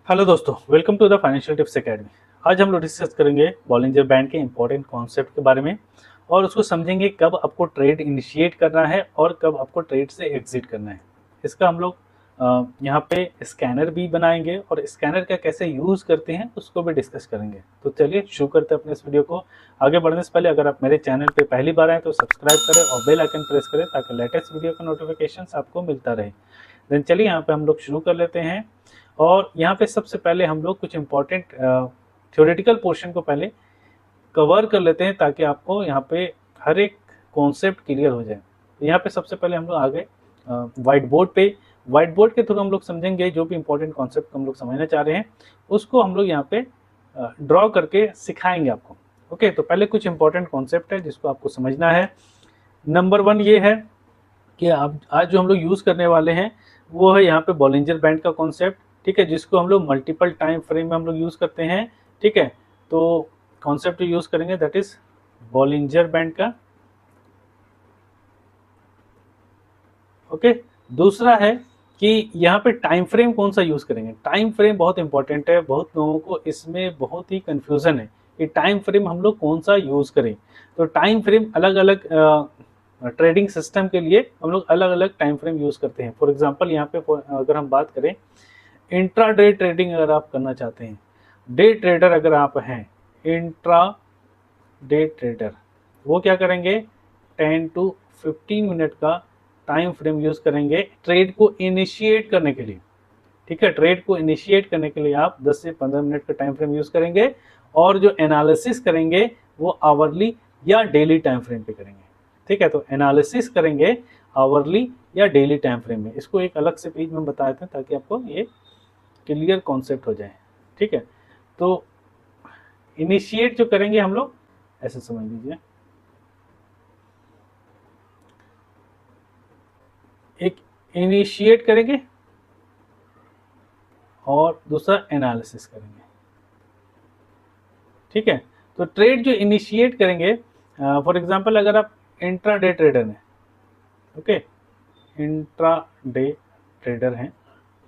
Hello दोस्तों, welcome to the financial tips academy. आज हम लोग डिस्कस करेंगे बॉलिंजर बैंड के इंपॉर्टेंट कॉन्सेप्ट के बारे में और उसको समझेंगे कब आपको ट्रेड इनिशिएट करना है और कब आपको ट्रेड से एग्जिट करना है। इसका हम लोग यहाँ पे स्कैनर भी बनाएंगे और स्कैनर का कैसे यूज़ करते हैं उसको भी डिस्कस करेंगे। तो चलिए शुरू करते हैं अपने इस वीडियो को। आगे बढ़ने से पहले अगर आप मेरे चैनल पे पहली बार आए तो सब्सक्राइब करें और बेल आइकन प्रेस करें ताकि लेटेस्ट वीडियो का नोटिफिकेशन आपको मिलता रहे। देन चलिए यहाँ पे हम लोग शुरू कर लेते हैं और यहाँ पे सबसे पहले हम लोग कुछ इम्पोर्टेंट थ्योरेटिकल पोर्शन को पहले कवर कर लेते हैं ताकि आपको यहाँ पे हर एक कॉन्सेप्ट क्लियर हो जाए। तो यहाँ पे सबसे पहले हम लोग आ गए व्हाइट बोर्ड के थ्रू हम लोग समझेंगे जो भी इम्पोर्टेंट कॉन्सेप्ट हम लोग समझना चाह रहे हैं उसको हम लोग यहाँ पे ड्रॉ करके सिखाएंगे आपको। ओके, तो पहले कुछ इंपॉर्टेंट कॉन्सेप्ट है जिसको आपको समझना है। नंबर 1 ये है कि आप आज जो हम लोग यूज़ करने वाले हैं वो है यहाँ पे बॉलिंजर बैंड का कॉन्सेप्ट। ठीक है, जिसको हम लोग मल्टीपल टाइम फ्रेम में हम लोग यूज़ करते हैं। ठीक है, तो कॉन्सेप्ट जो यूज़ करेंगे दैट इज बॉलिंजर बैंड का। ओके, दूसरा है कि यहाँ पे टाइम फ्रेम कौन सा यूज़ करेंगे। टाइम फ्रेम बहुत इंपॉर्टेंट है, बहुत लोगों को इसमें बहुत ही कन्फ्यूज़न है कि टाइम फ्रेम हम लोग कौन सा यूज़ करें। तो टाइम फ्रेम अलग अलग ट्रेडिंग सिस्टम के लिए हम लोग अलग अलग टाइम फ्रेम यूज़ करते हैं। फॉर एग्जांपल यहाँ पे अगर हम बात करें इंट्रा डे ट्रेडिंग अगर आप करना चाहते हैं, डे ट्रेडर अगर आप हैं, इंट्रा डे ट्रेडर, वो क्या करेंगे 10 to 15 मिनट का टाइम फ्रेम यूज़ करेंगे ट्रेड को इनिशिएट करने के लिए। ठीक है, ट्रेड को इनिशिएट करने के लिए आप 10 से 15 मिनट का टाइम फ्रेम यूज़ करेंगे और जो एनालिसिस करेंगे वो आवरली या डेली टाइम फ्रेम पे करेंगे। ठीक है, तो एनालिसिस करेंगे आवरली या डेली टाइम फ्रेम में। इसको एक अलग से पेज में बता देते हैं ताकि आपको ये क्लियर कॉन्सेप्ट हो जाए। ठीक है, तो इनिशिएट जो करेंगे हम लोग ऐसे समझ लीजिए, एक इनिशिएट करेंगे और दूसरा एनालिसिस करेंगे। ठीक है, तो ट्रेड जो इनिशिएट करेंगे, फॉर एग्जांपल अगर आप इंट्रा डे ट्रेडर हैं, ओके, इंट्रा डे ट्रेडर हैं,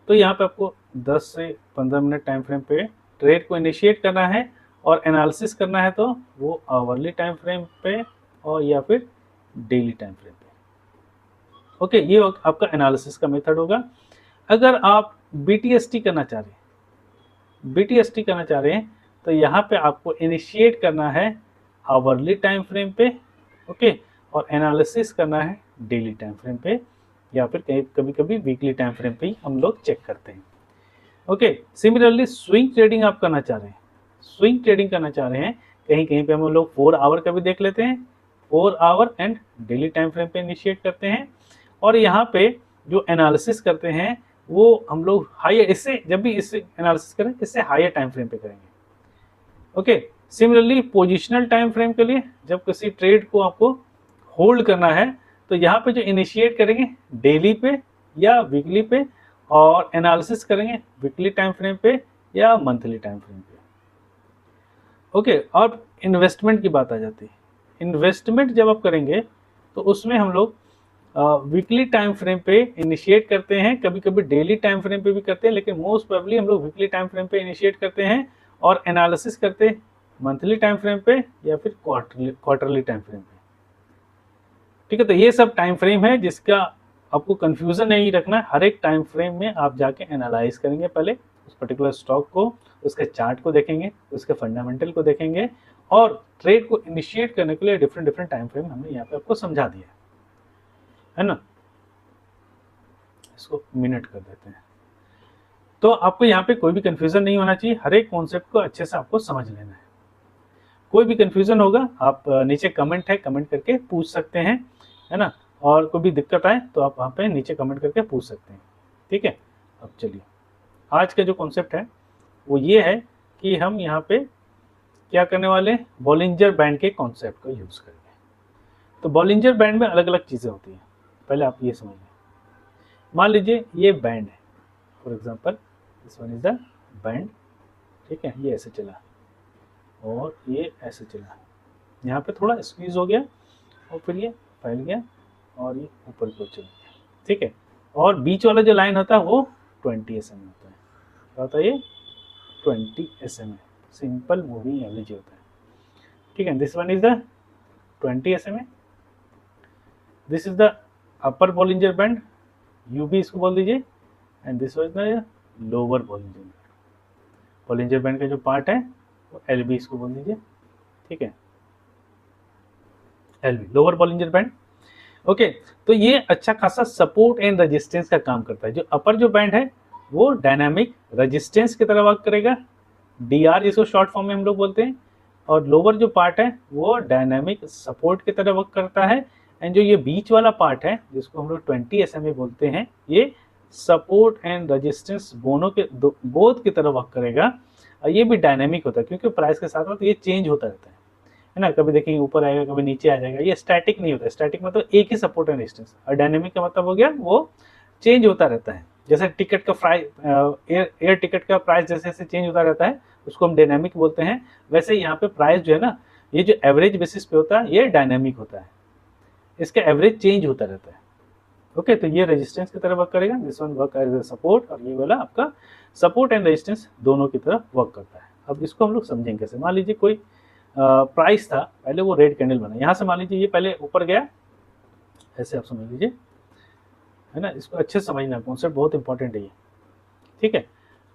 तो यहाँ पे आपको 10 से 15 मिनट टाइम फ्रेम पे ट्रेड को इनिशिएट करना है और एनालिसिस करना है तो वो आवरली टाइम फ्रेम पे और या फिर डेली टाइम फ्रेम पे। ओके, ये आपका एनालिसिस का मेथड होगा। अगर आप बीटीएसटी करना चाह रहे हैं तो यहाँ पे आपको इनिशिएट करना है आवरली टाइम फ्रेम पे, ओके, और एनालिसिस करना है डेली टाइम फ्रेम पे या फिर कभी कभी वीकली टाइम फ्रेम पे ही हम लोग चेक करते हैं। ओके, सिमिलरली स्विंग ट्रेडिंग आप करना चाह रहे हैं, कहीं कहीं पे हम लोग 4 आवर का भी देख लेते हैं, 4 our and daily time frame पे इनिशिएट करते हैं और यहाँ पे जो एनालिसिस करते हैं वो हम लोग हायर, इससे जब भी इससे एनालिसिस करें इससे हायर टाइम फ्रेम पे करेंगे। Okay, similarly positional time frame के लिए जब किसी ट्रेड को आपको होल्ड करना है तो यहाँ पे जो इनिशिएट करेंगे डेली पे या वीकली पे और एनालिसिस करेंगे वीकली टाइम फ्रेम पे या मंथली टाइम फ्रेम पे। ओके, अब इन्वेस्टमेंट की बात आ जाती है। इन्वेस्टमेंट जब आप करेंगे तो उसमें हम लोग वीकली टाइम फ्रेम पे इनिशिएट करते हैं, कभी कभी डेली टाइम फ्रेम पे भी करते हैं, लेकिन मोस्ट प्रोबेबली हम लोग वीकली टाइम फ्रेम पे इनिशिएट करते हैं और एनालिसिस करते हैं मंथली टाइम फ्रेम पे या फिर क्वार्टरली टाइम फ्रेम पे। ठीक है, तो ये सब टाइम फ्रेम है जिसका आपको कंफ्यूजन नहीं रखना। हर एक टाइम फ्रेम में आप जाके एनालाइज करेंगे, पहले उस पर्टिकुलर स्टॉक को, उसके चार्ट को देखेंगे, उसके फंडामेंटल को देखेंगे और ट्रेड को इनिशिएट करने के लिए डिफरेंट टाइम फ्रेम हमने यहाँ पे आपको समझा दिया है ना। इसको मिनट कर देते हैं। तो आपको यहाँ पे कोई भी कंफ्यूजन नहीं होना चाहिए, हर एक कॉन्सेप्ट को अच्छे से आपको समझ लेना है। कोई भी कंफ्यूजन होगा आप नीचे कमेंट करके पूछ सकते हैं, है ना, और कोई भी दिक्कत आए तो आप वहाँ पे नीचे कमेंट करके पूछ सकते हैं। ठीक है, अब चलिए आज का जो कॉन्सेप्ट है वो ये है कि हम यहाँ पे क्या करने वाले हैं, बॉलिंजर बैंड के कॉन्सेप्ट को यूज़ करेंगे। तो बॉलिंजर बैंड में अलग अलग चीज़ें होती हैं, पहले आप ये समझिए। मान लीजिए ये बैंड है, for example this one is the band. ठीक है, ये ऐसे चला और ये ऐसे चला, यहाँ पे थोड़ा स्क्वीज हो गया और फिर ये फैल गया और ये ऊपर की ओर चला गया। ठीक है, और बीच वाला जो लाइन होता है वो 20 एसएम होता है। क्या होता है ये 20 SMA, सिंपल मूविंग एवरेज होता है, ठीक है। This one is the 20 SMA, this is the upper Bollinger band, you भी इसको बोल दीजिए, and this was the lower Bollinger band. Bollinger band का जो पार्ट है वो एल बी इसको बोल दीजिए, ठीक है, L B lower Bollinger band. Okay, तो ये अच्छा खासा सपोर्ट एंड रेजिस्टेंस का काम करता है। जो अपर जो बैंड है वो डायनामिक रेजिस्टेंस की तरह वर्क करेगा, डीआर जिसको शॉर्ट फॉर्म में हम लोग बोलते हैं, और लोअर जो पार्ट है वो डायनामिक सपोर्ट की तरह वर्क करता है। एंड जो ये बीच वाला पार्ट है जिसको हम लोग 20 SMA बोलते हैं, ये सपोर्ट एंड रेजिस्टेंस दोनों के बोथ की तरह वर्क करेगा। और ये भी डायनामिक होता है क्योंकि प्राइस के साथ साथ ये चेंज होता रहता है ना, कभी देखेंगे ऊपर आएगा कभी नीचे आ जाएगा, ये स्टैटिक नहीं होता। स्टैटिक मतलब एक ही सपोर्ट एंड रेजिस्टेंस, और डायनेमिक का मतलब हो गया वो चेंज होता रहता है। जैसे टिकट का प्राइस, एयर टिकट का प्राइस जैसे जैसे चेंज होता रहता है उसको हम डायनेमिक बोलते हैं। वैसे यहाँ पे प्राइस जो है ना, ये जो एवरेज बेसिस पे होता है ये डायनेमिक होता है, इसका एवरेज चेंज होता रहता है। ओके, तो ये रेजिस्टेंस की तरह वर्क करेगा, this one work as a support, और ये वाला आपका सपोर्ट एंड रेजिस्टेंस दोनों की तरह वर्क करता है। अब इसको हम लोग समझेंगे कैसे। मान लीजिए कोई प्राइस था, पहले वो रेड कैंडल बना, यहाँ से मान लीजिए ये पहले ऊपर गया, ऐसे आप समझ लीजिए, है ना, इसको अच्छे से समझना, कॉन्सेप्ट बहुत इंपॉर्टेंट है ये, ठीक है।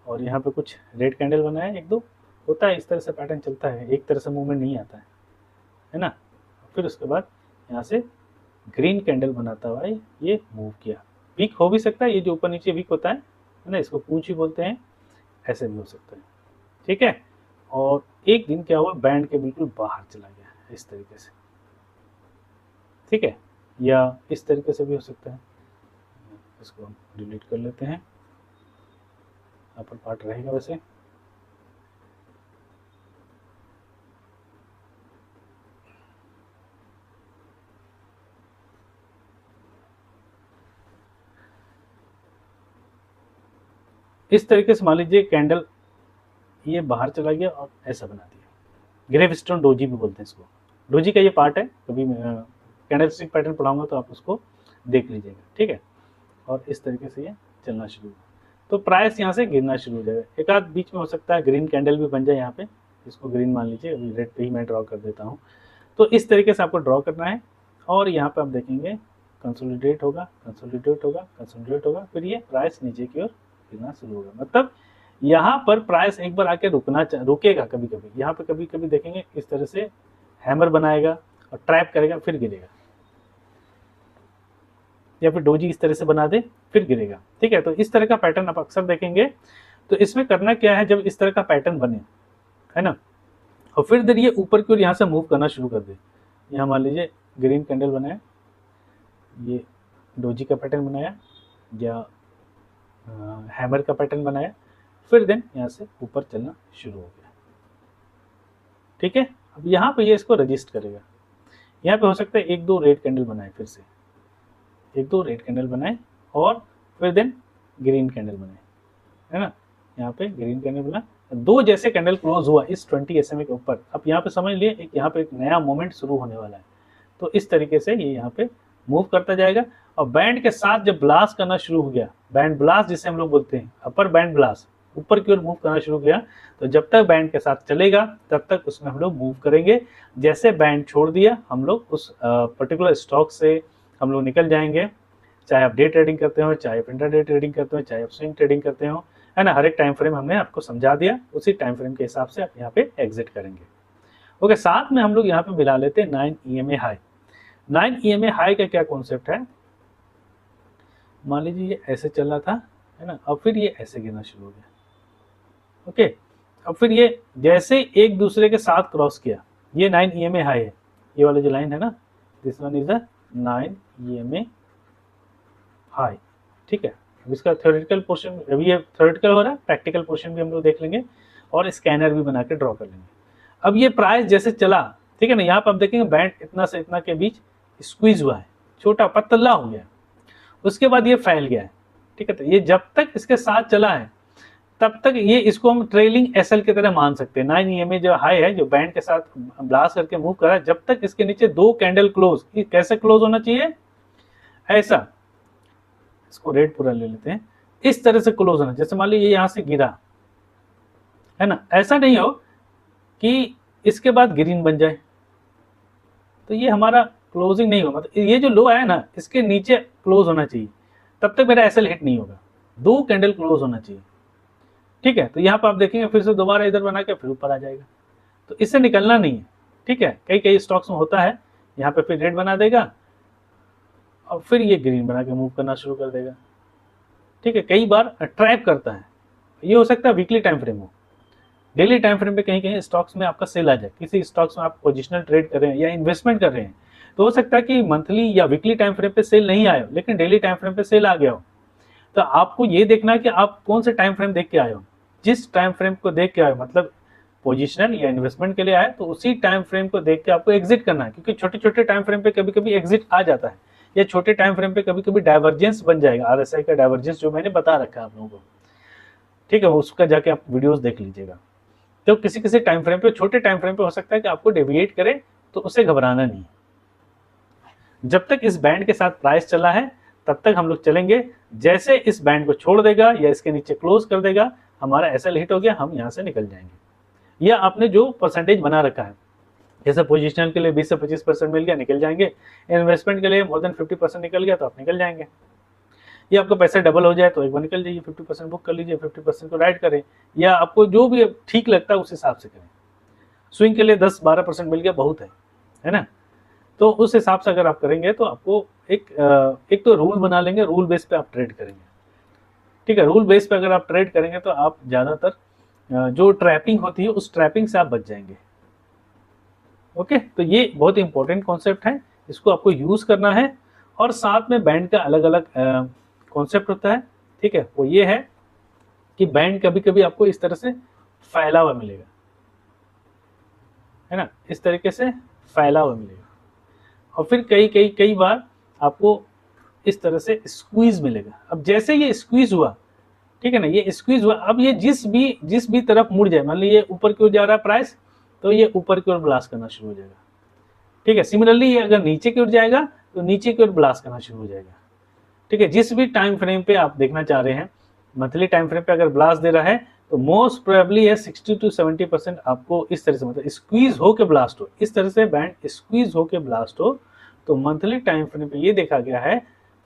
और यहाँ पे कुछ रेड कैंडल बना है, एक दो होता है, इस तरह से पैटर्न चलता है, एक तरह से मूवमेंट नहीं आता है ना। फिर उसके बाद यहाँ से ग्रीन कैंडल बनाता हुआ ये मूव किया, वीक हो भी सकता है, ये जो ऊपर नीचे वीक होता है ना, इसको पूंछ ही बोलते हैं, ऐसे भी हो सकता है, ठीक है। और एक दिन क्या हुआ, बैंड के बिल्कुल बाहर चला गया इस तरीके से, ठीक है, या इस तरीके से भी हो सकता है। इसको हम डिलीट कर लेते हैं, अपर पार्ट रहेगा वैसे। इस तरीके से मान लीजिए कैंडल ये बाहर चला गया और ऐसा बना दिया, ग्रेवस्टोन डोजी भी बोलते हैं इसको। डोजी का ये पार्ट है, कभी कैंडलस्टिक पैटर्न पढ़ाऊंगा तो आप उसको देख लीजिएगा, ठीक है। और इस तरीके से ये चलना शुरू हुआ तो प्राइस यहाँ से गिरना शुरू हो जाएगा। एक आध बीच में हो सकता है ग्रीन कैंडल भी बन जाए, यहाँ पे इसको ग्रीन मान लीजिए, अभी रेड पे ही मैं ड्रॉ कर देता हूँ। तो इस तरीके से आपको ड्रॉ करना है, और यहाँ पे आप देखेंगे कंसोलिडेट होगा, कंसोलिडेट होगा, कंसोलिडेट होगा, फिर ये प्राइस नीचे की ओर गिरना शुरू होगा। मतलब यहाँ पर प्राइस एक बार आके रुकेगा, कभी कभी यहाँ पे कभी कभी देखेंगे इस तरह से हैमर बनाएगा और ट्रैप करेगा, फिर गिरेगा, या फिर डोजी इस तरह से बना दे फिर गिरेगा, ठीक है। तो इस तरह का पैटर्न आप अक्सर देखेंगे। तो इसमें करना क्या है, जब इस तरह का पैटर्न बने, है ना, और फिर देर ये ऊपर की ओर यहाँ से मूव करना शुरू कर दे, यहाँ मान लीजिए ग्रीन कैंडल बनाया, ये डोजी का पैटर्न बनाया, या हैमर का पैटर्न बनाया, फिर देन यहाँ से ऊपर चलना शुरू हो गया, ठीक है। अब यहाँ पे ये इसको रजिस्ट करेगा, यहाँ पे हो सकता है एक दो रेड कैंडल बनाए, फिर से एक दो रेड कैंडल बनाए, और फिर देन ग्रीन कैंडल बनाए, है ना, यहाँ पे ग्रीन कैंडल बना, दो जैसे कैंडल क्लोज हुआ इस 20 SMA के ऊपर। अब यहाँ पे समझ लिए एक यहाँ पे एक नया मोमेंट शुरू होने वाला है। तो इस तरीके से ये यहाँ पे मूव करता जाएगा, और बैंड के साथ जब ब्लास्ट करना शुरू हो गया, बैंड ब्लास्ट जिसे हम लोग बोलते हैं, अपर बैंड ब्लास्ट, ऊपर की ओर मूव करना शुरू किया, तो जब तक बैंड के साथ चलेगा तब तक उसमें हम लोग मूव करेंगे। जैसे बैंड छोड़ दिया, हम लोग उस पर्टिकुलर स्टॉक से हम लोग निकल जाएंगे, चाहे आप डे ट्रेडिंग करते हो, चाहे आप इंट्राडे ट्रेडिंग करते हो, चाहे आप स्विंग ट्रेडिंग करते हो, है ना। हर एक टाइम फ्रेम हमने आपको समझा दिया, उसी टाइम फ्रेम के हिसाब से आप यहाँ पे एग्जिट करेंगे। ओके, साथ में हम लोग यहाँ पे मिला लेते हैं 9 EMA हाई। 9 EMA हाई का क्या कॉन्सेप्ट है, मान लीजिए ये ऐसे चल रहा था, है ना, अब फिर ये ऐसे गिरना शुरू हो गया, ओके। अब फिर ये जैसे एक दूसरे के साथ क्रॉस किया, ये 9 EMA हाई है, ये वाला जो लाइन है ना, this one is the 9 EMA high, ठीक है। अब इसका थ्योरेटिकल पोर्शन, अभी ये थ्योरेटिकल हो रहा है, प्रैक्टिकल पोर्शन भी हम लोग देख लेंगे, और स्कैनर भी बना के ड्रॉ कर लेंगे। अब ये प्राइस जैसे चला, ठीक है ना, यहाँ पर आप देखेंगे बैंड इतना से इतना के बीच स्क्वीज हुआ है, छोटा पतला हो गया, उसके बाद ये फैल गया है, ठीक है। तो ये जब तक इसके साथ चला है तब तक ये इसको हम ट्रेलिंग एसएल की तरह मान सकते हैं। 9 EMA जो हाई है, जो बैंड के साथ ब्लास्ट करके मूव कर रहा है, जब तक इसके नीचे दो कैंडल क्लोज, कैसे क्लोज होना चाहिए, ऐसा, इसको रेड पूरा ले लेते हैं, इस तरह से क्लोज होना। जैसे मान लीजिए यहाँ से गिरा, है ना। ऐसा नहीं हो कि इसके बाद ग्रीन बन जाए, तो ये हमारा क्लोजिंग नहीं होगा। मतलब ये जो लो आया ना, इसके नीचे क्लोज होना चाहिए, तब तक मेरा एसएल हिट नहीं होगा। 2 कैंडल क्लोज होना चाहिए, ठीक है। तो यहाँ पर आप देखेंगे फिर से दोबारा इधर बना के फिर ऊपर आ जाएगा, तो इससे निकलना नहीं है, ठीक है। कई कई स्टॉक्स में होता है, यहाँ पे फिर रेड बना देगा और फिर ये ग्रीन बना के मूव करना शुरू कर देगा, ठीक है। कई बार ट्रैप करता है, ये हो सकता है वीकली टाइम फ्रेम हो। डेली टाइम फ्रेम पे कहीं कहीं स्टॉक्स में आपका सेल आ जाए, किसी स्टॉक्स में आप पोजिशनल ट्रेड कर रहे हैं या इन्वेस्टमेंट कर रहे हैं, तो हो सकता है कि मंथली या वीकली टाइम फ्रेम पे सेल नहीं आया हो, लेकिन डेली टाइम फ्रेम पे सेल आ गया हो। तो आपको ये देखना है कि आप कौन से टाइम फ्रेम देख के आए हो। जिस टाइम फ्रेम को देख के आए हो, मतलब पोजिशनल या इन्वेस्टमेंट के लिए आए, तो उसी टाइम फ्रेम को देख के आपको एग्जिट करना है, क्योंकि छोटे छोटे टाइम फ्रेम पे कभी कभी एग्जिट आ जाता है, या छोटे टाइम फ्रेम पे कभी कभी डाइवर्जेंस बन जाएगा। आरएसआई का डाइवर्जेंस जो मैंने बता रखा है आप लोगों को, ठीक है, उसका जाके आप वीडियोस देख लीजिएगा। तो किसी किसी टाइम फ्रेम पे, छोटे टाइम फ्रेम पे हो सकता है कि आपको डेविएट करे, तो उससे घबराना नहीं। जब तक इस बैंड के साथ प्राइस चला है तब तक हम लोग चलेंगे। जैसे इस बैंड को छोड़ देगा या इसके नीचे क्लोज कर देगा, हमारा एसएल हिट हो गया, हम यहाँ से निकल जाएंगे। या आपने जो परसेंटेज बना रखा है, जैसे पोजिशनल के लिए 20 से 25% मिल गया, निकल जाएंगे। इन्वेस्टमेंट के लिए मोर देन 50% निकल गया तो आप निकल जाएंगे। ये आपका पैसा डबल हो जाए तो एक बार निकल जाइए, 50% बुक कर लीजिए, 50% को राइट करें, या आपको जो भी ठीक लगता है उस हिसाब से करें। स्विंग के लिए 10-12% मिल गया, बहुत है ना। तो उस हिसाब से अगर आप करेंगे तो आपको एक तो रूल बना लेंगे, रूल बेस पे आप ट्रेड करेंगे, ठीक है। रूल बेस पे अगर आप ट्रेड करेंगे तो आप ज़्यादातर जो ट्रैपिंग होती है उस ट्रैपिंग से आप बच जाएंगे। ओके, तो ये बहुत ही इंपॉर्टेंट कॉन्सेप्ट है, इसको आपको यूज़ करना है। और साथ में बैंड का अलग अलग कॉन्सेप्ट होता है, ठीक है। वो ये है कि बैंड कभी कभी आपको इस तरह से फैला हुआ मिलेगा, है ना, इस तरीके से फैला हुआ मिलेगा। और फिर कई बार आपको इस तरह से स्क्वीज मिलेगा। अब जैसे ये स्क्वीज हुआ, ठीक है ना, ये स्क्वीज हुआ, अब ये जिस भी तरफ मुड़ जाए, मान लीजिए ऊपर की ओर जा रहा है प्राइस, तो ये ऊपर की ओर ब्लास्ट करना शुरू हो जाएगा, ठीक है। सिमिलरली ये अगर नीचे की ओर जाएगा तो नीचे की ओर ब्लास्ट करना शुरू हो जाएगा, ठीक है। जिस भी टाइम फ्रेम पे आप देखना चाह रहे हैं, मंथली टाइम फ्रेम पे अगर ब्लास्ट दे रहा है तो मोस्ट प्रोबेबली है 60 to 70% आपको इस तरह से, मतलब स्क्वीज होके ब्लास्ट हो, इस तरह से बैंड स्क्वीज होके ब्लास्ट हो। तो मंथली टाइम फ्रेम पे ये देखा गया है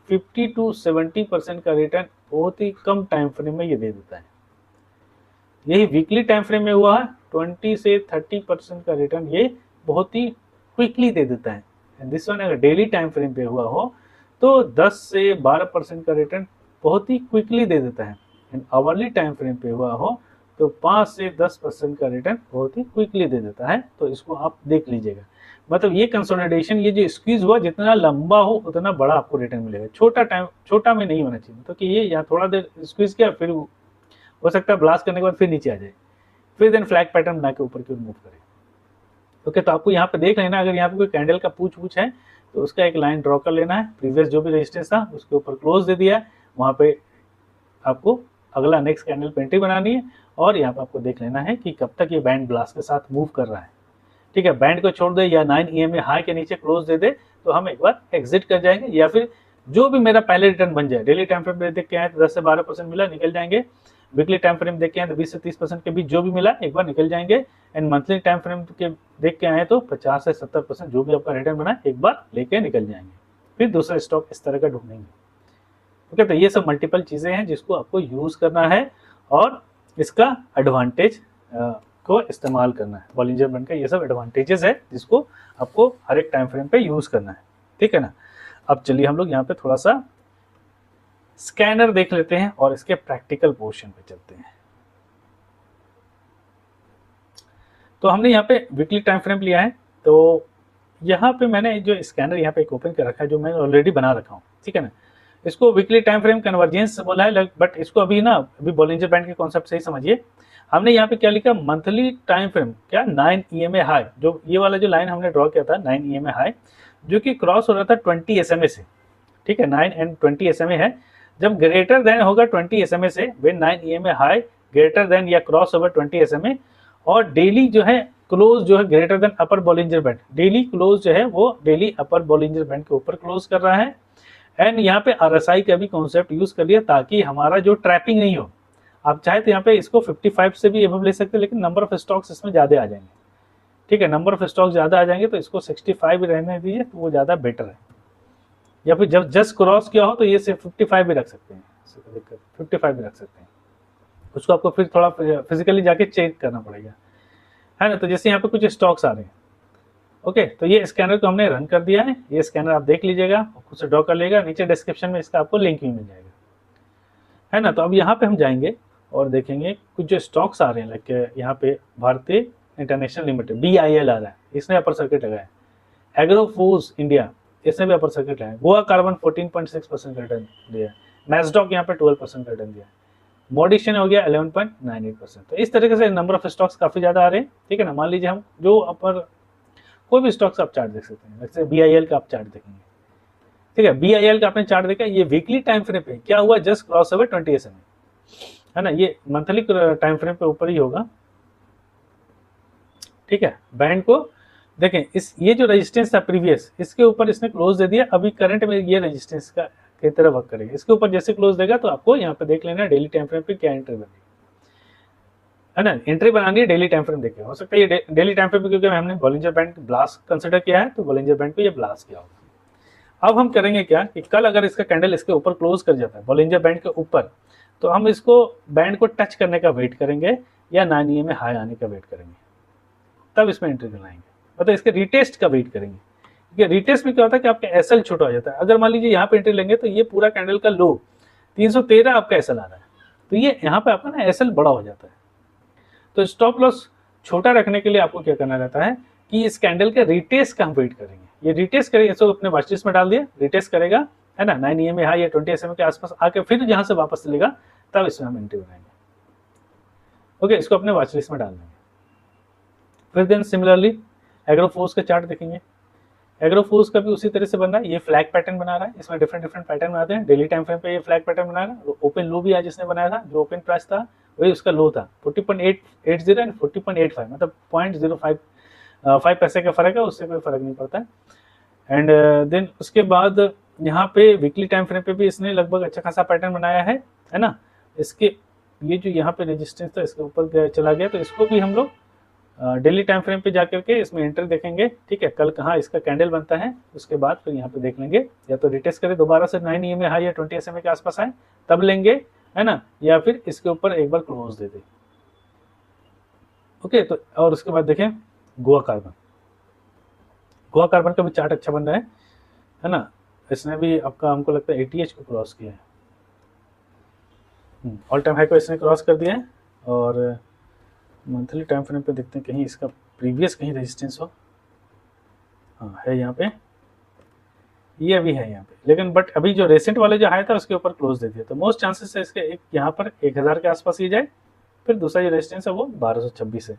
50 to 70% का रिटर्न बहुत ही कम टाइम फ्रेम में ये दे देता है। यही वीकली टाइम फ्रेम में हुआ है 20 से 30% का रिटर्न ये बहुत ही क्विकली दे देता है। एंड दिस वन अगर डेली टाइम फ्रेम पे हुआ हो तो 10 से 12% का रिटर्न बहुत ही क्विकली दे देता है। एंड आवरली टाइम फ्रेम पे हुआ हो तो 5 से 10% का रिटर्न बहुत ही क्विकली दे देता है। तो इसको आप देख लीजिएगा, मतलब ये कंसोलिडेशन, ये जो स्क्वीज हुआ, जितना लंबा हो उतना बड़ा आपको रिटर्न मिलेगा। छोटा में नहीं होना चाहिए, तो कि ये यहाँ थोड़ा देर स्क्वीज किया, फिर हो सकता है ब्लास्ट करने के बाद फिर नीचे आ जाए, फिर देन फ्लैग पैटर्न बना के ऊपर की ओर मूव करे। ओके, तो आपको यहाँ पे देख लेना, अगर यहाँ पे कोई कैंडल का पूछ है तो उसका एक लाइन ड्रॉ कर लेना है। प्रीवियस जो भी रेजिस्टेंस था उसके ऊपर क्लोज दे दिया है, वहाँ पे आपको अगला नेक्स्ट कैंडल पे एंट्री बनानी है। और यहाँ पे आपको देख लेना है कि कब तक ये बैंड ब्लास्ट के साथ मूव कर रहा है, ठीक है। बैंड को छोड़ दे या 9 EMA हाई के नीचे क्लोज दे दे तो हम एक बार एग्जिट कर जाएंगे, या फिर जो भी मेरा पहले रिटर्न बन जाए। डेली टाइम फ्रेम देख के आए तो 10 से 12% मिला, निकल जाएंगे। वीकली टाइम फ्रेम देख के आए तो 20 से 30% के बीच जो भी मिला एक बार निकल जाएंगे। एंड मंथली टाइम फ्रेम के देख के आए तो 50 से 70% जो भी आपका रिटर्न बना एक बार लेके निकल जाएंगे, फिर दूसरा स्टॉक इस तरह का ढूंढेंगे। ओके, तो ये सब मल्टीपल चीजें हैं जिसको आपको यूज करना है और इसका एडवांटेज को इस्तेमाल करना है। बॉलिंजर बैंड का ये सब एडवांटेजेस है जिसको आपको हर एक टाइम फ्रेम पे यूज करना है, ठीक है ना। अब चलिए हम लोग यहाँ पे थोड़ा सा स्कैनर देख लेते हैं और इसके प्रैक्टिकल पोर्शन पे चलते हैं। तो हमने यहाँ पे वीकली टाइम फ्रेम लिया है, तो यहाँ पे मैंने जो स्कैनर यहाँ पे एक ओपन कर रखा है, जो मैं ऑलरेडी बना रखा हूँ, ठीक है ना। इसको वीकली टाइम फ्रेम कन्वर्जेंस बोला है, बट इसको अभी बॉलिंजर बैंड के कॉन्सेप्ट से ही समझिए। हमने यहाँ पे क्या लिखा, मंथली टाइम फ्रेम क्या 9 EMA हाई, जो ये वाला जो लाइन हमने ड्रॉ किया था 9 EMA हाई, जो कि क्रॉस हो रहा था 20 SMA से, ठीक है। 9 and 20 SMA है। जब ग्रेटर देन होगा 20 SMA से, when 9 EMA high greater than या क्रॉस ओवर 20 SMA, और डेली जो है क्लोज जो है ग्रेटर देन अपर बॉलिंजर बैंड, डेली क्लोज जो है वो डेली अपर बॉलिंजर बैंड के ऊपर क्लोज कर रहा है। एंड यहाँ पे RSI का भी कॉन्सेप्ट यूज कर लिया ताकि हमारा जो ट्रैपिंग नहीं हो। आप चाहे तो यहाँ पे इसको 55 से भी एबव ले सकते हैं, लेकिन नंबर ऑफ स्टॉक्स इसमें ज़्यादा आ जाएंगे, ठीक है, नंबर ऑफ स्टॉक ज़्यादा आ जाएंगे तो इसको 65 ही रहने दीजिए, तो वो ज़्यादा बेटर है। या फिर जब जस्ट क्रॉस किया हो तो ये सिर्फ 55 भी रख सकते हैं, 55 भी रख सकते हैं, उसको आपको फिर थोड़ा फिजिकली जाके चेक करना पड़ेगा, है ना। तो जैसे यहाँ पे कुछ स्टॉक्स आ रहे हैं, ओके, तो ये स्कैनर को हमने रन कर दिया है, ये स्कैनर आप देख लीजिएगा, खुद से ड्रॉ कर लेगा, नीचे डिस्क्रिप्शन में इसका आपको लिंक भी मिल जाएगा, है ना। तो अब यहाँ पे हम जाएंगे और देखेंगे कुछ जो स्टॉक्स आ रहे हैं, लाइक यहाँ पे भारतीय इंटरनेशनल लिमिटेड BIL आ रहा है, इसने अपर सर्किट लगाया, एग्रोफोर्स इंडिया इसने भी अपर सर्किट लगाया, गोवा कार्बन 14.6% रिटर्न दिया, मैसडॉक यहाँ पे 12% रिटर्न दिया, मॉडिशन हो गया 11.98%। तो इस तरीके से नंबर ऑफ स्टॉक्स काफी ज्यादा आ रहे हैं, ठीक है ना। मान लीजिए हम जो अपर कोई भी स्टॉक्स आप चार्ट देख सकते हैं, जैसे BIL का आप चार्ट देखेंगे, ठीक है, BIL का आपने चार्ट देखा, ये वीकली टाइम फ्रेम पे क्या हुआ, जस्ट क्रॉस ओवर 20 SMA, है ना, ये मंथली टाइम फ्रेम पे ऊपर ही होगा, ठीक है। बैंड को देखें, इस ये जो रेजिस्टेंस था प्रीवियस, इसके ऊपर इसने क्लोज दे दिया, अभी करंट में ये रेजिस्टेंस का की तरह वर्क करेगा, इसके ऊपर जैसे क्लोज देगा तो आपको यहाँ पे देख लेना डेली टाइम फ्रेम पे क्या एंट्री बनेगी, है ना। एंट्री बनानी है डेली टाइम फ्रेम देखे, हो सकता है ये डेली टाइम फ्रेम पे, क्योंकि हमने बॉलिंजर बैंड ब्लास्ट कंसिडर किया है, तो बॉलिंजर बैंड पे ये ब्लास्ट किया होगा। अब हम करेंगे क्या कि कल अगर इसका कैंडल इसके ऊपर क्लोज कर जाता है बॉलिंजर बैंड के ऊपर, तो हम इसको बैंड को टच करने का वेट करेंगे या 9 EMA हाई आने का वेट करेंगे, तब इसमें एंट्री बनाएंगे, मतलब इसके रिटेस्ट का वेट करेंगे, क्योंकि रिटेस्ट में क्या होता है कि आपका SL छोटा हो जाता है। अगर मान लीजिए यहाँ पे एंट्री लेंगे तो ये पूरा कैंडल का लो 313 आपका SL आ रहा है, तो ये यहाँ पे आपका ना SL बड़ा हो जाता है। तो स्टॉप लॉस छोटा रखने के लिए आपको क्या करना रहता है कि इस कैंडल के रिटेस्ट का हम वेट करेंगे, ये रिटेस्ट करेंगे, इसको अपने वॉच लिस्ट में डाल दिया, रिटेस्ट करेगा, है ना, 9 EMA हाई या 20 SMA के आसपास आके फिर जहां से वापस चलेगा, तब इसमें हम एंट्री बनाएंगे, ओके, इसको अपने वॉच लिस्ट में डाल देंगे। फिर देन सिमिलरली एग्रोफोर्स का चार्ट देखेंगे, एग्रोफोर्स का भी उसी तरह से बन रहा है, ये फ्लैग पैटर्न बना रहा है, इसमें डिफरेंट पैटर्न बनाते हैं, डेली टाइम फ्रेम पे ये फ्लैग पैटर्न बना रहा है, ओपन लो भी आज इसने बनाया था, जो ओपन प्राइस था वही उसका लो था 40.880 एंड 40.85, मतलब 0.05 पैसे का फर्क है, उससे कोई फर्क नहीं पड़ता है। एंड देन उसके बाद यहाँ पे वीकली टाइम फ्रेम पे भी इसने लगभग अच्छा खासा पैटर्न बनाया है ना। इसके ये जो यहाँ पे रेजिस्टेंस था इसके ऊपर चला गया, तो इसको भी हम लोग डेली टाइम फ्रेम पे जाकर के इसमें एंट्री देखेंगे, ठीक है, कल कहाँ इसका कैंडल बनता है, उसके बाद फिर यहाँ पे देख लेंगे, या तो रिटेस्ट करें दोबारा से 9 EMA हाई या 20 SMA के आसपास आए तब लेंगे, है ना, या फिर इसके ऊपर एक बार क्लोज दे दे, ओके। तो और उसके बाद देखें गोवा कार्बन का भी चार्ट अच्छा बन रहा है ना, इसने भी आपका हमको लगता है 80H को क्रॉस किया है, ऑल टाइम हाई को इसने क्रॉस कर दिया है। और मंथली टाइम फ्रेम पे देखते हैं कहीं इसका प्रीवियस कहीं रेजिस्टेंस हो, हाँ है यहाँ पे, ये भी है यहाँ पे, लेकिन बट अभी जो रेसेंट वाले जो हाई था उसके ऊपर क्लोज दे दिया, तो मोस्ट चांसेस है इसके एक यहाँ पर 1000 के आसपास ही जाए, फिर दूसरा जो रेजिस्टेंस है वो 1226 है।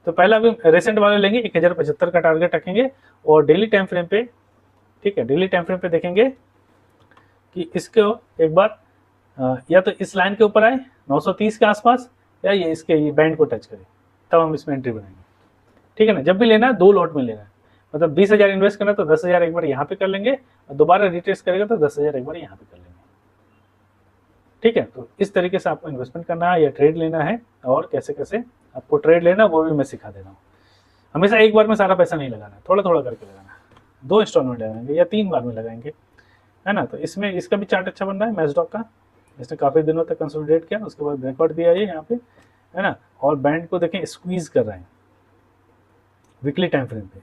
तो पहला अभी रेसेंट वाले लेंगे, 1075 का टारगेट रखेंगे, और डेली टाइम फ्रेम पे, ठीक है, डेली टाइम फ्रेम पे देखेंगे कि इसको एक बार या तो इस लाइन के ऊपर आए 930 के आसपास, या ये इसके ये बैंड को टच करे, तब हम इसमें एंट्री बनाएंगे, ठीक है ना। जब भी लेना है 2 लॉट में लेना है, मतलब 20,000 इन्वेस्ट करना तो 10,000 एक बार यहाँ पे कर लेंगे, और दोबारा रिटेस्ट करेगा तो 10,000 एक बार यहाँ पे कर लेंगे, ठीक है। तो इस तरीके से आपको इन्वेस्टमेंट करना है या ट्रेड लेना है, और कैसे कैसे आपको ट्रेड लेना वो भी मैं सिखा दे रहा हूँ। हमेशा एक बार में सारा पैसा नहीं लगाना है, थोड़ा थोड़ा करके लगाना है, 2 इंस्टॉलमेंट लगाएंगे या 3 बार में लगाएंगे, है ना। तो इसमें इसका भी चार्ट अच्छा बन रहा है मैसडॉक का, इसने काफ़ी दिनों तक कंसोलिडेट किया, उसके बाद रिकॉर्ड दिया ये यहाँ पे, है ना, और बैंड को देखें स्क्वीज कर रहे हैं वीकली टाइम फ्रेम पे,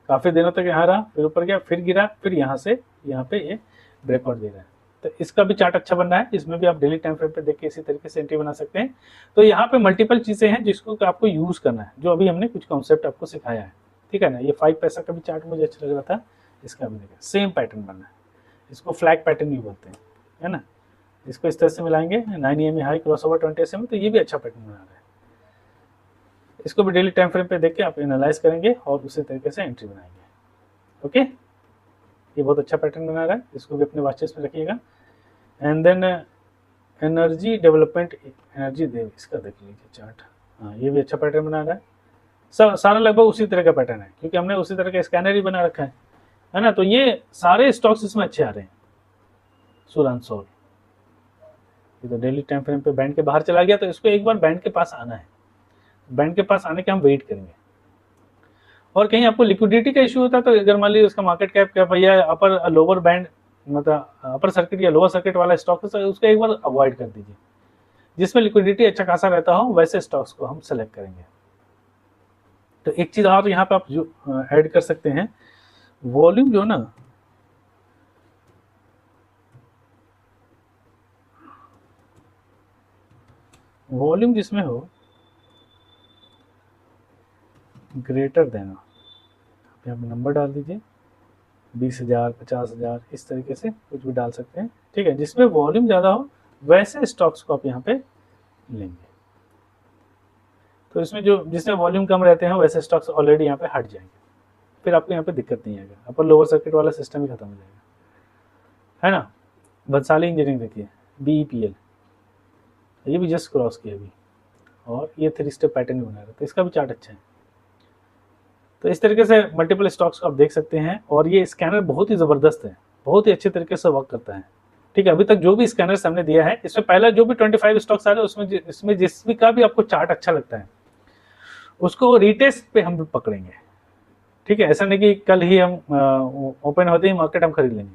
काफ़ी दिनों तक यहाँ रहा, फिर ऊपर गया, फिर गिरा, फिर यहाँ से यहाँ पे ये ब्रेकआउट दे रहा है। तो इसका भी चार्ट अच्छा बन रहा है, इसमें भी आप डेली टाइम फ्रेम पे देख के इसी तरीके से एंट्री बना सकते हैं। तो यहाँ पे मल्टीपल चीज़ें हैं जिसको आपको यूज़ करना है, जो अभी हमने कुछ कॉन्सेप्ट आपको सिखाया है, ठीक है ना। ये 5 पैसा का भी चार्ट मुझे अच्छा लग रहा था, इसका भी देखा सेम पैटर्न बनना है, इसको फ्लैग पैटर्न भी बोलते हैं, है ना। इसको इस तरह से मिलाएंगे 9 EMA high cross over 20 SMA, तो ये भी अच्छा पैटर्न बना रहा है। इसको भी डेली टाइम फ्रेम पे देख के आप एनालाइज करेंगे और उसी तरीके से एंट्री बनाएंगे, ओके। ये बहुत अच्छा पैटर्न बना रहा है, इसको भी अपने वॉचेस में रखिएगा। And then energy development, energy dev, इसका देख लीजिए चार्ट, हाँ ये भी अच्छा पैटर्न बना रहा है, सारा लगभग उसी तरह का पैटर्न है, क्योंकि हमने उसी तरह का स्कैनर ही बना रखा है ना। तो ये सारे स्टॉक्स इसमें अच्छे आ रहे हैं, सुरांसोल, ये तो डेली टाइम फ्रेम पे बैंड के बाहर चला गया, तो इसको एक बार बैंड के पास आना है। बैंड के पास आने के हम वेट करेंगे। और कहीं आपको लिक्विडिटी का इशू होता है, तो अगर मान लीजिए उसका मार्केट कैप क्या भैया अपर लोअर बैंड मतलब अपर सर्किट या लोअर सर्किट वाला स्टॉक है, उसका एक बार अवॉइड कर दीजिए। जिसमें लिक्विडिटी अच्छा खासा रहता हो वैसे स्टॉक्स को हम सेलेक्ट करेंगे। तो एक चीज और यहाँ पे आप जो ऐड कर सकते हैं, वॉल्यूम जो ना वॉल्यूम जिसमें हो ग्रेटर देना, यहाँ पे नंबर डाल दीजिए 20,000 50,000 इस तरीके से कुछ भी डाल सकते हैं, ठीक है। जिसमें वॉल्यूम ज़्यादा हो वैसे स्टॉक्स को आप यहाँ पे लेंगे। तो इसमें जो जिसमें वॉल्यूम कम रहते हैं वैसे स्टॉक्स ऑलरेडी यहाँ पे हट जाएंगे, फिर आपको यहाँ पे दिक्कत नहीं आएगा, अपर लोअर सर्किट वाला सिस्टम ही खत्म हो जाएगा, है ना। बंसाली इंजीनियरिंग देखिए BEPL, ये भी जस्ट क्रॉस किया अभी, और ये 3 स्टेप पैटर्न भी बना रहा है, तो इसका भी चार्ट अच्छा है। तो इस तरीके से मल्टीपल स्टॉक्स को आप देख सकते हैं। और ये स्कैनर बहुत ही ज़बरदस्त है, बहुत ही अच्छे तरीके से वर्क करता है, ठीक है। अभी तक जो भी स्कैनर हमने दिया है, इसमें पहला जो भी 25 स्टॉक्स आ रहे हैं उसमें जिस भी का भी आपको चार्ट अच्छा लगता है उसको रीटेस्ट पे हम पकड़ेंगे, ठीक है। ऐसा नहीं कि कल ही हम ओपन होते ही मार्केट हम खरीद लेंगे,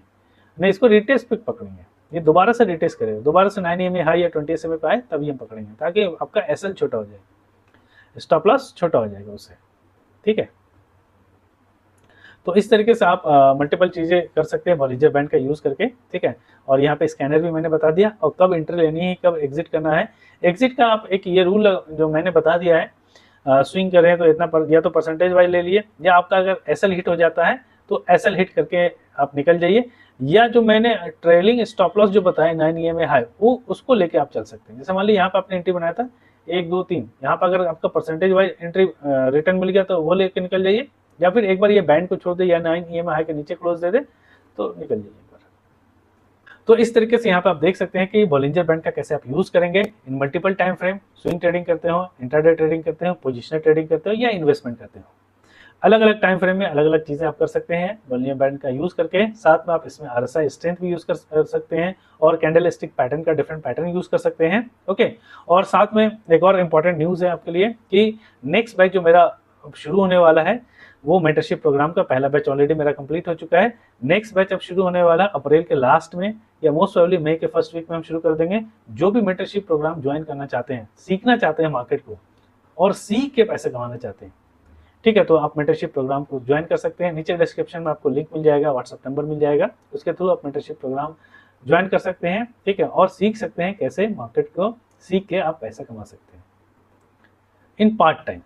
नहीं, इसको रीटेस्ट पे पकड़ेंगे। ये दोबारा से रीटेस्ट करेगा, दोबारा से 9 EMA हाई या 20 SMA पे आए तभी हम पकड़ेंगे, ताकि आपका SL छोटा हो जाए, स्टॉप लॉस छोटा हो जाएगा उससे, ठीक है। तो इस तरीके से आप मल्टीपल चीज़ें कर सकते हैं बॉलिंजर बैंड का यूज़ करके, ठीक है। और यहाँ पे स्कैनर भी मैंने बता दिया, और कब एंट्री लेनी है, कब एग्जिट करना है। एग्जिट का आप एक ये रूल जो मैंने बता दिया है, स्विंग कर रहे हैं तो इतना या तो परसेंटेज वाइज ले लिए, या आपका अगर SL हिट हो जाता है तो SL हिट करके आप निकल जाइए, या जो मैंने ट्रेलिंग स्टॉप लॉस जो बताया 9 EMA हाई, वो उसको लेके आप चल सकते हैं। जैसे मान लीजिए यहाँ पे आपने एंट्री बनाया था 1 2 3, यहाँ पर अगर आपका परसेंटेज वाइज एंट्री रिटर्न मिल गया तो वो लेके निकल जाइए, या फिर एक बार ये बैंड को छोड़ दे या 9 EMA हाई के नीचे क्लोज दे दे तो निकल जाइए एक बार। तो इस तरीके से यहाँ पे आप देख सकते हैं कि बॉलिंजर बैंड का कैसे आप यूज करेंगे इन multiple time frame, swing trading करते हो, इंट्राडे ट्रेडिंग करते हो, पोजिशनल ट्रेडिंग करते हो, या इन्वेस्टमेंट करते हो। अलग अलग टाइम फ्रेम में अलग अलग चीजें आप कर सकते हैं बॉलिंजर बैंड का यूज करके। साथ में आप इसमें RSI स्ट्रेंथ भी यूज कर सकते हैं, और कैंडल स्टिक पैटर्न का डिफरेंट पैटर्न यूज कर सकते हैं, ओके। और साथ में एक और इम्पॉर्टेंट न्यूज है आपके लिए कि नेक्स्ट बैच जो मेरा शुरू होने वाला है, वो मेंटरशिप प्रोग्राम का पहला बैच ऑलरेडी मेरा कंप्लीट हो चुका है। नेक्स्ट बैच अब शुरू होने वाला अप्रैल के लास्ट में, या मोस्ट प्रोबेबली मई के फर्स्ट वीक में हम शुरू कर देंगे। जो भी मेंटरशिप प्रोग्राम ज्वाइन करना चाहते हैं, सीखना चाहते हैं मार्केट को, और सीख के पैसे कमाना चाहते हैं, ठीक है, तो आप मेंटरशिप प्रोग्राम को ज्वाइन कर सकते हैं। नीचे डिस्क्रिप्शन में आपको लिंक मिल जाएगा, व्हाट्सएप नंबर मिल जाएगा, उसके थ्रू आप मेंटरशिप प्रोग्राम ज्वाइन कर सकते हैं, ठीक है। और सीख सकते हैं कैसे मार्केट को सीख के आप पैसा कमा सकते हैं इन पार्ट टाइम,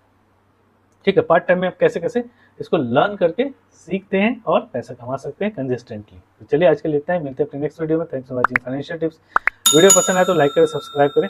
ठीक है। पार्ट टाइम में आप कैसे कैसे इसको लर्न करके सीखते हैं और पैसा कमा सकते हैं कंसिस्टेंटली। तो चलिए आज के लिए इतना ही, मिलते हैं अपने नेक्स्ट वीडियो में। Thanks for watching financial tips. Video पसंद आए तो लाइक करें, सब्सक्राइब करें।